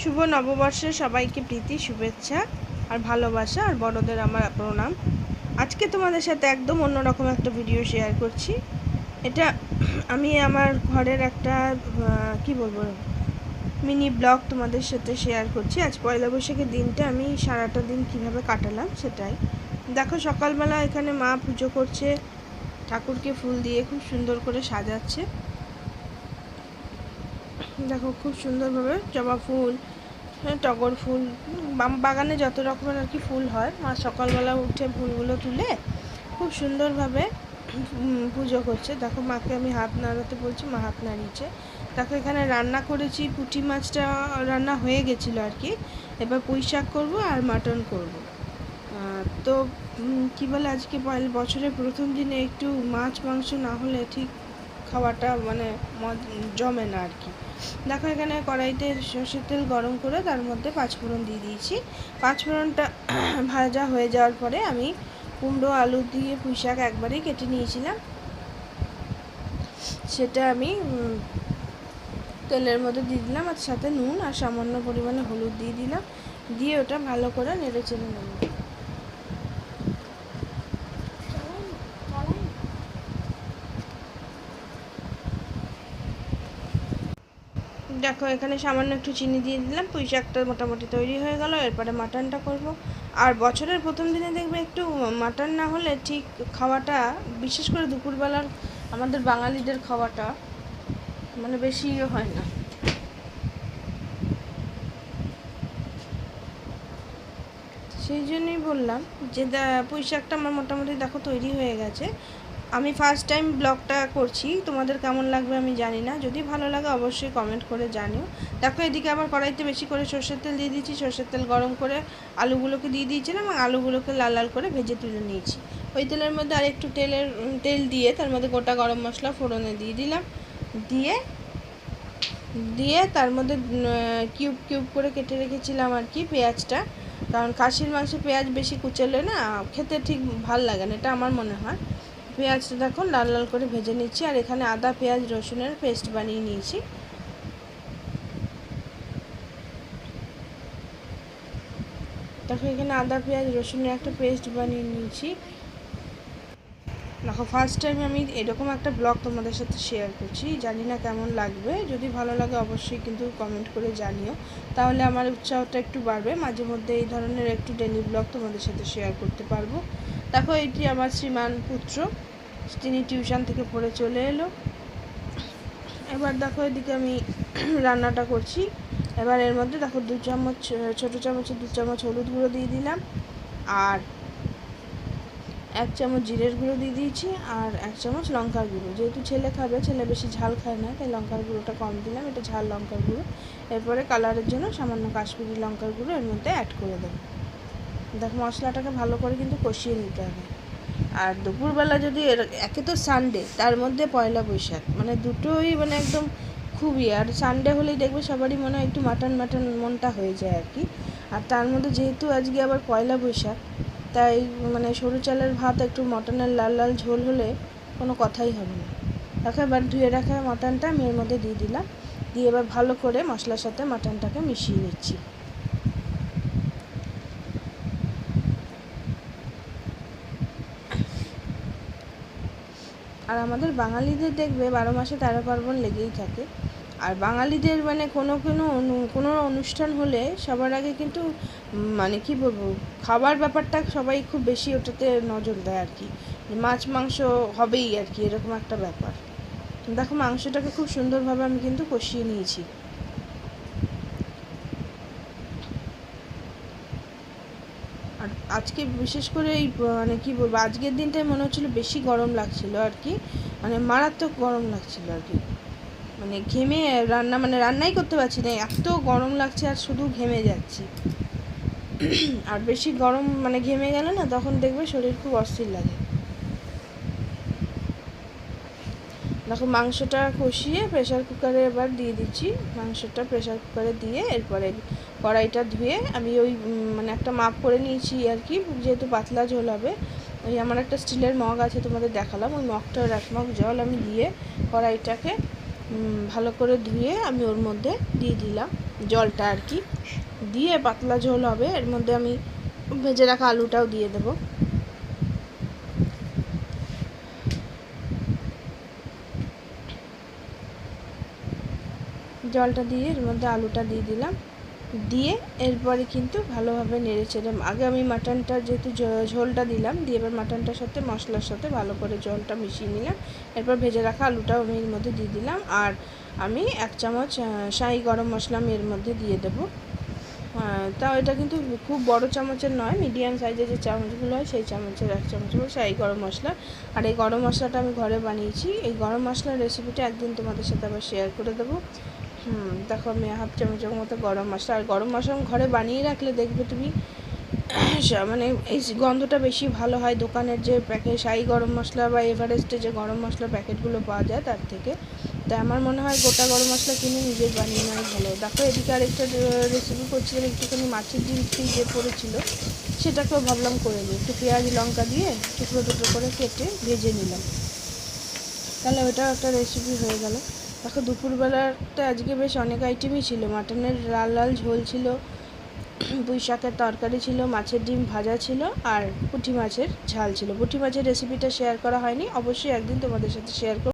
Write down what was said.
শুভ নববর্ষে সবাইকে প্রীতি শুভেচ্ছা আর ভালোবাসা আর বড়দের আমার প্রণাম। আজকে তোমাদের সাথে একদম অন্যরকম একটা ভিডিও শেয়ার করছি। এটা আমি আমার ঘরের একটা কি বলবো মিনি ব্লগ তোমাদের সাথে শেয়ার করছি। আজ পয়লা বৈশাখের দিনটা আমি সারাটা দিন কিভাবে কাটালাম সেটাই দেখো। সকালবেলা এখানে মা পুজো করছে, ঠাকুরকে ফুল দিয়ে খুব সুন্দর করে সাজাচ্ছে। দেখো খুব সুন্দরভাবে জবা ফুল, টগর ফুল, বাগানে যত রকমের আর কি ফুল হয়, মা সকালবেলা উঠে ফুলগুলো তুলে খুব সুন্দরভাবে পুজো করছে। দেখো মাকে আমি হাত নাড়াতে বলছি, মা হাত নাড়িয়েছে। দেখো এখানে রান্না করেছি, পুঁটি মাছটা রান্না হয়ে গেছিলো আর কি। এবার পুঁই শাক করবো আর মাটন করবো। তো কী বলে, আজকে বছরের প্রথম দিনে একটু মাছ মাংস না হলে ঠিক খাওয়াটা মানে জমে না আর কি। দেখো এখানে কড়াইতে সর্ষের তেল গরম করে তার মধ্যে পাঁচফোড়ন দিয়ে দিয়েছি। পাঁচফোড়নটা ভাজা হয়ে যাওয়ার পরে আমি কুমড়ো আলু দিয়ে পুঁই শাক একবারেই কেটে নিয়েছিলাম, সেটা আমি তেলের মধ্যে দিয়ে দিলাম, আর সাথে নুন আর সামান্য পরিমাণে হলুদ দিয়ে দিলাম, দিয়ে ওটা ভালো করে নেড়ে চেড়ে নেব। দেখো এখানে সামান্য একটু চিনি দিয়ে দিলাম, পুঁই শাকটা মোটামুটি তৈরি হয়ে গেল। এরপরে মাটনটা করব। আর বছরের প্রথম দিনে দেখবে একটু মাটন না হলে ঠিক খাওয়াটা, বিশেষ করে দুপুরবেলার আমাদের বাঙালিদের খাওয়াটা মানে বেশি হয় না। সেই জন্যই বললাম যে পুঁই শাকটা আমার মোটামুটি দেখো তৈরি হয়ে গেছে। আমি ফার্স্ট টাইম ব্লগটা করছি, তোমাদের কেমন লাগবে আমি জানি না। যদি ভালো লাগে অবশ্যই কমেন্ট করে জানিও। দেখো এদিকে আবার কড়াইতে বেশি করে সর্ষের তেল দিয়ে দিয়েছি, সর্ষের তেল গরম করে আলুগুলোকে দিয়ে দিয়েছিলাম এবং আলুগুলোকে লাল লাল করে ভেজে তুলে নিয়েছি। ওই তেলের মধ্যে আর একটু তেল দিয়ে তার মধ্যে গোটা গরম মশলা ফোড়নে দিয়ে দিলাম, দিয়ে তার মধ্যে কিউব কিউব করে কেটে রেখেছিলাম আর কি পেঁয়াজটা। কারণ খাসির মাংসে পেঁয়াজ বেশি কুচেলে না খেতে ঠিক ভাল লাগে না, এটা আমার মনে হয়। পেঁয়াজটা দেখো লাল লাল করে ভেজে নিচ্ছি। আর এখানে আদা পেঁয়াজ রসুনের পেস্ট বানিয়ে নিয়েছি। দেখো এখানে আদা পেঁয়াজ রসুনের একটা পেস্ট বানিয়ে নিয়েছি। দেখো ফার্স্ট টাইম আমি এরকম একটা ব্লগ তোমাদের সাথে শেয়ার করছি, জানি না কেমন লাগবে। যদি ভালো লাগে অবশ্যই কিন্তু কমেন্ট করে জানিও, তাহলে আমার উৎসাহটা একটু বাড়বে, মাঝে মধ্যে এই ধরনের একটু ডেলি ব্লগ তোমাদের সাথে শেয়ার করতে পারবো। দেখো এটি আমার শ্রীমান পুত্র, তিনি টিউশন থেকে পড়ে চলে এলো। এবার দেখো এদিকে আমি রান্নাটা করছি। এবার এর মধ্যে দেখো ছোটো চামচে 2 চামচ হলুদ গুঁড়ো দিয়ে দিলাম, আর 1 চামচ জিরের গুঁড়ো দিয়ে দিয়েছি, আর 1 চামচ লঙ্কার গুঁড়ো। যেহেতু ছেলে খাবে, ছেলে বেশি ঝাল খায় না, তাই লঙ্কার গুঁড়োটা কম দিলাম, এটা ঝাল লঙ্কার গুঁড়ো। এরপরে কালারের জন্য সামান্য কাশ্মীরি লঙ্কার গুঁড়ো এর মধ্যে অ্যাড করে দেবো। দেখো মশলাটাকে ভালো করে কিন্তু কষিয়ে নিতে হবে। আর দুপুরবেলা যদি একে তো সানডে, তার মধ্যে পয়লা বৈশাখ, মানে দুটোই মানে একদম খুবই, আর সানডে হলেই দেখবে সবারই মনে হয় একটু মাটন মাটন মনটা হয়ে যায় আর কি। আর তার মধ্যে যেহেতু আজকে আবার পয়লা বৈশাখ, তাই মানে সরু চালের ভাত একটু মটনের লাল লাল ঝোল হলে কোনো কথাই হবে না। দেখো এবার ধুয়ে রাখা মাটনটা আমি এর মধ্যে দিয়ে দিলাম, দিয়ে এবার ভালো করে মশলার সাথে মাটনটাকে মিশিয়ে নিচ্ছি। আর আমাদের বাঙালিদের দেখবে 12 মাসে 13 পার্বণ লেগেই থাকে। আর বাঙালিদের মানে কোনো অনুষ্ঠান হলে সবার আগে কিন্তু মানে কি বলবো, খাবার ব্যাপারটা সবাই খুব বেশি ওটাতে নজর দেয় আর কি। মাছ মাংস হবেই আর কি, এরকম একটা ব্যাপার। দেখো মাংসটাকে খুব সুন্দরভাবে আমি কিন্তু কষিয়ে নিয়েছি। আর আজকে বিশেষ করে এই মানে কী বলবো, আজকের দিনটায় মনে হচ্ছিলো বেশি গরম লাগছিলো আর কি, মানে মারাত্মক গরম লাগছিলো আর কি। মানে ঘেমে রান্নাই করতে পারছি না, এত গরম লাগছে আর শুধু ঘেমে যাচ্ছি। আর বেশি গরম মানে ঘেমে গেলে না তখন দেখবে শরীর খুব অস্থির লাগে। দেখো মাংসটা কষিয়ে প্রেশার কুকারে এবার দিয়ে দিচ্ছি। মাংসটা প্রেশার কুকারে দিয়ে এরপরে কড়াইটা ধুয়ে আমি ওই মানে একটা মাপ করে নিয়েছি আর কি, যেহেতু পাতলা ঝোল হবে। ওই আমার একটা স্টিলের মগ আছে, তোমাদের দেখালাম, ওই মগটার 1 মগ জল আমি দিয়ে কড়াইটাকে ভালো করে ধুয়ে আমি ওর মধ্যে দিয়ে দিলাম জলটা আর কি, দিয়ে পাতলা ঝোল হবে। এর মধ্যে আমি ভেজে রাখা আলুটাও দিয়ে দেবো। জলটা দিয়ে এর মধ্যে আলুটা দিয়ে দিলাম, দিয়ে এরপরে কিন্তু ভালোভাবে নেড়ে চেড়ে আগে আমি মাটনটা যেহেতু ঝোলটা দিলাম, দিয়ে এবার মাটনটার সাথে মশলার সাথে ভালো করে জলটা মিশিয়ে নিলাম। এরপর ভেজে রাখা আলুটাও আমি এর মধ্যে দিয়ে দিলাম, আর আমি 1 চামচ শাহি গরম মশলা আমি এর মধ্যে দিয়ে দেবো। তাও এটা কিন্তু খুব বড় চামচের নয়, মিডিয়াম সাইজের যে চামচগুলো হয় সেই চামচের 1 চামচ হলো শাহি গরম মশলা। আর এই গরম মশলাটা আমি ঘরে বানিয়েছি। এই গরম মশলার রেসিপিটা একদিন তোমাদের সাথে আবার শেয়ার করে দেবো। দেখো আমি 1/2 চামচের মতো গরম মশলা, আর গরম মশলা ঘরে বানিয়ে রাখলে দেখবে তুমি মানে এই গন্ধটা বেশি ভালো হয় দোকানের যে প্যাকেট শাহি গরম মশলা বা এভারেস্টে যে গরম মশলার প্যাকেটগুলো পাওয়া যায় তার থেকে। তাই আমার মনে হয় গোটা গরম মশলা কিনে নিজের বানিয়ে নেওয়াই ভালো। দেখো এদিকে আরেকটা রেসিপি করছিলাম, একটুখানি মাছের ডিম ফ্রিজে পড়েছিল, সেটাকেও ভাবলাম করে নিই। একটু পেঁয়াজ লঙ্কা দিয়ে টুকরো টুকরো করে কেটে ভেজে নিলাম, তাহলে ওটাও একটা রেসিপি হয়ে গেল। দেখো দুপুরবেলাটা আজকে বেশ অনেক আইটেমই ছিল। মাটনের লাল লাল ঝোল ছিল, পুঁই শাকের তরকারি ছিল, মাছের ডিম ভাজা ছিল, আর পুঁটি মাছের ঝাল ছিল। পুঁটি মাছের রেসিপিটা শেয়ার করা হয়নি, অবশ্যই একদিন তোমাদের সাথে শেয়ার করব।